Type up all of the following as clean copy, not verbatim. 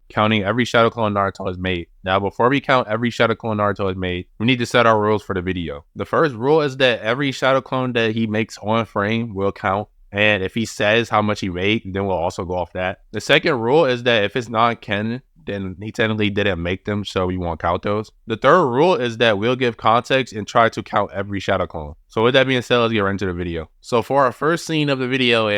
counting every shadow clone Naruto has made. Now, before we count every shadow clone Naruto has made, we need to set our rules for the video. The first rule is that every shadow clone that he makes on frame will count. And if he says how much he made, then we'll also go off that. The second rule is that if it's not canon, then he technically didn't make them, so we won't count those. The third rule is that we'll give context and try to count every shadow clone. So with that being said, let's get right into the video. So for our first scene of the video,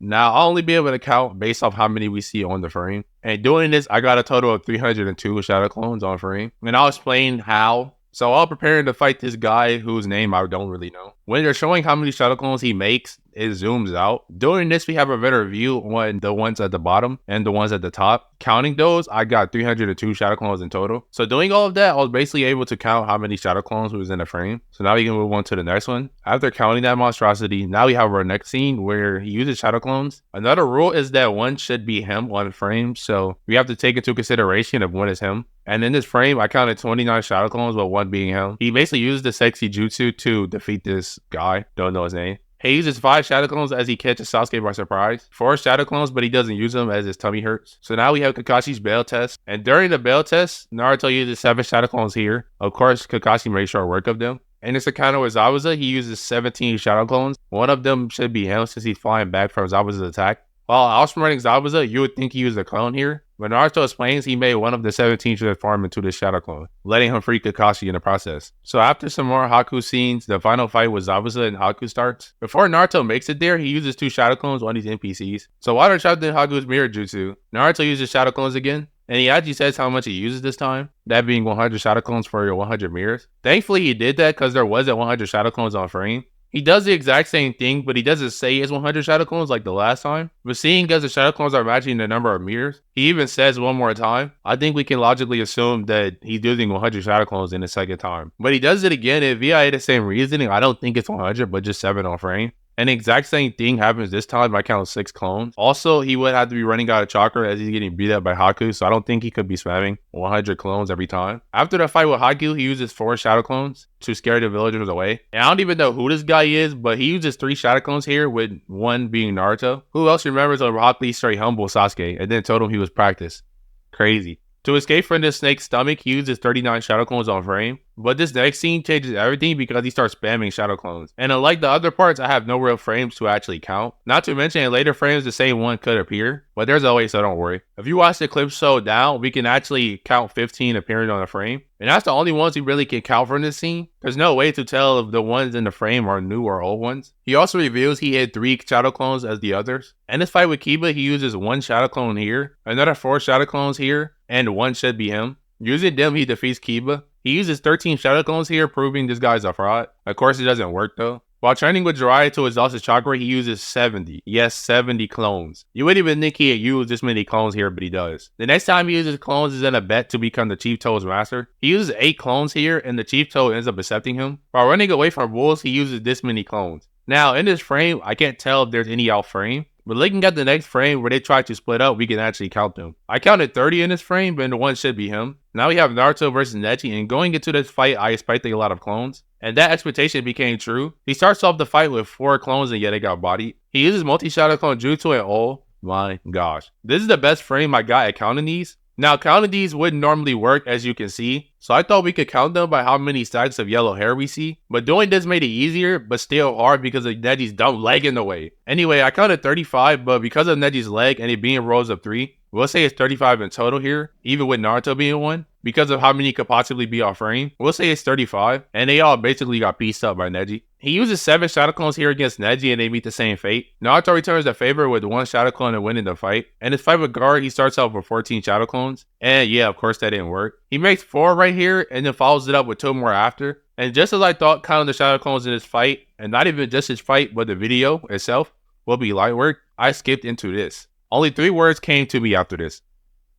now I'll only be able to count based off how many we see on the frame. And doing this, I got a total of 302 shadow clones on frame. And I'll explain how. So while preparing to fight this guy whose name I don't really know, when they're showing how many shadow clones he makes, it zooms out. During this, we have a better view on the ones at the bottom and the ones at the top. Counting those, I got 302 shadow clones in total. So doing all of that, I was basically able to count how many shadow clones was in the frame. So now we can move on to the next one. After counting that monstrosity, now we have our next scene where he uses shadow clones. Another rule is that one should be him on frame. So we have to take into consideration if one is him. And in this frame, I counted 29 shadow clones, with one being him. He basically used the sexy jutsu to defeat this guy. Don't know his name. He uses 5 shadow clones as he catches Sasuke by surprise. 4 shadow clones, but he doesn't use them as his tummy hurts. So now we have Kakashi's bail test. And during the bail test, Naruto uses 7 shadow clones here. Of course, Kakashi made short work of them. In this account with Zabuza, he uses 17 shadow clones. One of them should be him since he's flying back from Zabuza's attack. While outsmarting Zabuza, you would think he used a clone here. But Naruto explains he made one of the 17 transform into this shadow clone, letting him free Kakashi in the process. So after some more Haku scenes, the final fight with Zabuza and Haku starts. Before Naruto makes it there, he uses 2 shadow clones on these NPCs. So while they're trapped in Haku's mirror jutsu, Naruto uses shadow clones again. And he actually says how much he uses this time, that being 100 shadow clones for your 100 mirrors. Thankfully he did that because there wasn't 100 shadow clones on frame. He does the exact same thing, but he doesn't say it's 100 shadow clones like the last time. But seeing as the shadow clones are matching the number of mirrors, he even says one more time. I think we can logically assume that he's using 100 shadow clones in the second time. But he does it again, and via the same reasoning, I don't think it's 100, but just 7 on frame. And the exact same thing happens this time. I count 6 clones. Also, he would have to be running out of chakra as he's getting beat up by Haku, so I don't think he could be spamming 100 clones every time. After the fight with Haku, he uses 4 shadow clones to scare the villagers away. And I don't even know who this guy is, but he uses 3 shadow clones here, with one being Naruto. Who else remembers when Rock Lee straight humble Sasuke and then told him he was practiced? Crazy. To escape from this snake's stomach, he uses 39 shadow clones on frame. But this next scene changes everything because he starts spamming shadow clones. And unlike the other parts, I have no real frames to actually count. Not to mention in later frames, the same one could appear. But there's always, so don't worry. If you watch the clip slowed down, we can actually count 15 appearing on the frame. And that's the only ones we really can count from this scene. There's no way to tell if the ones in the frame are new or old ones. He also reveals he had 3 shadow clones as the others. In this fight with Kiba, he uses 1 shadow clone here, another 4 shadow clones here, and 1 should be him. Using them, he defeats Kiba. He uses 13 shadow clones here, proving this guy's a fraud. Of course, it doesn't work though. While training with Jiraiya to exhaust his chakra, he uses 70. Yes, 70 clones. You wouldn't even think he'd use this many clones here, but he does. The next time he uses clones is in a bet to become the Chief Toad's master. He uses 8 clones here, and the Chief Toad ends up accepting him. While running away from wolves, he uses this many clones. Now, in this frame, I can't tell if there's any out frame. But looking at the next frame where they try to split up, we can actually count them. I counted 30 in this frame, but the one should be him. Now we have Naruto versus Neji, and going into this fight, I expected a lot of clones. And that expectation became true. He starts off the fight with 4 clones and yet they got bodied. He uses multi-shadow clone jutsu and oh my gosh. This is the best frame I got at counting these. Now counting these wouldn't normally work as you can see, so I thought we could count them by how many stacks of yellow hair we see, but doing this made it easier but still hard because of Neji's dumb leg in the way. Anyway, I counted 35, but because of Neji's leg and it being rows of 3, we'll say it's 35 in total here, even with Naruto being 1. Because of how many could possibly be off frame, we'll say it's 35, and they all basically got pieced up by Neji. He uses 7 shadow clones here against Neji and they meet the same fate. Naruto returns the favor with 1 shadow clone and winning the fight. In his fight with Guard, he starts off with 14 shadow clones. And yeah, of course that didn't work. He makes 4 right here and then follows it up with 2 more after. And just as I thought counting the shadow clones in this fight, and not even just his fight but the video itself, will be light work, I skipped into this. Only 3 words came to me after this.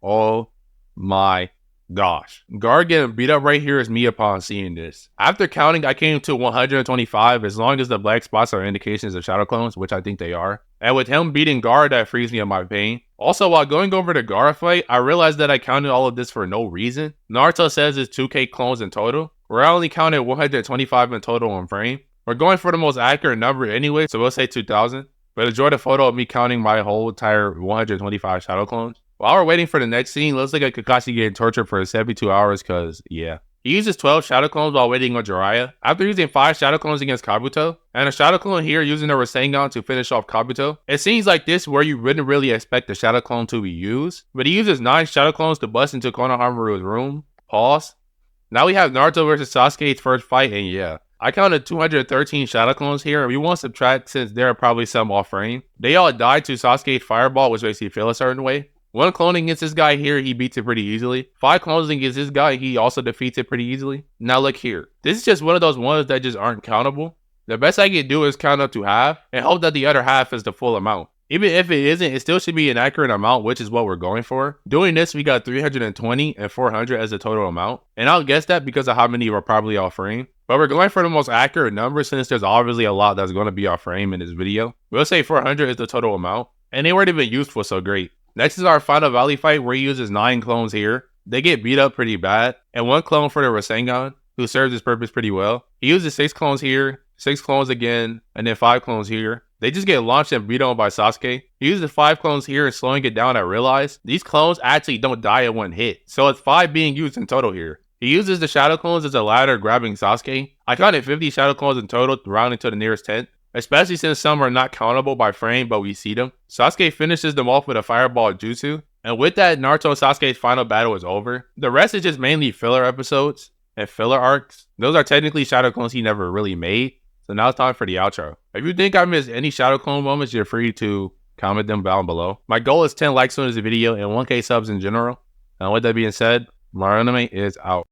Oh my gosh. Guard getting beat up right here is me upon seeing this. After counting, I came to 125 as long as the black spots are indications of shadow clones, which I think they are. And with him beating Guard, that frees me of my pain. Also, while going over the Guard fight, I realized that I counted all of this for no reason. Naruto says it's 2k clones in total, where I only counted 125 in total on frame. We're going for the most accurate number anyway, so we'll say 2000. But enjoy the photo of me counting my whole entire 125 shadow clones. While we're waiting for the next scene, let's look at Kakashi getting tortured for 72 hours cause, yeah. He uses 12 Shadow Clones while waiting on Jiraiya. After using 5 Shadow Clones against Kabuto, and a Shadow Clone here using a Rasengan to finish off Kabuto. It seems like this where you wouldn't really expect the Shadow Clone to be used, but he uses 9 Shadow Clones to bust into Konohamaru's room. Pause. Now we have Naruto versus Sasuke's first fight, and yeah. I counted 213 Shadow Clones here, and we won't subtract since there are probably some off frame. They all died to Sasuke's Fireball, which makes you feel a certain way. 1 cloning against this guy here, he beats it pretty easily. 5 clones against this guy, he also defeats it pretty easily. Now look here. This is just one of those ones that just aren't countable. The best I can do is count up to half, and hope that the other half is the full amount. Even if it isn't, it still should be an accurate amount, which is what we're going for. Doing this, we got 320 and 400 as the total amount. And I'll guess that because of how many were probably off frame. But we're going for the most accurate number since there's obviously a lot that's going to be off frame in this video. We'll say 400 is the total amount. And they weren't even useful, so great. Next is our final valley fight where he uses 9 clones here. They get beat up pretty bad. And 1 clone for the Rasengan, who serves his purpose pretty well. He uses 6 clones here, 6 clones again, and then 5 clones here. They just get launched and beat on by Sasuke. He uses 5 clones here and slowing it down. I realize these clones actually don't die in one hit. So it's 5 being used in total here. He uses the Shadow Clones as a ladder grabbing Sasuke. I counted 50 Shadow Clones in total, rounding to the nearest 10. Especially since some are not countable by frame, but we see them. Sasuke finishes them off with a Fireball Jutsu. And with that, Naruto and Sasuke's final battle is over. The rest is just mainly filler episodes and filler arcs. Those are technically Shadow Clones he never really made. So now it's time for the outro. If you think I missed any Shadow Clone moments, you're free to comment them down below. My goal is 10 likes on this video and 1K subs in general. And with that being said, my anime is out.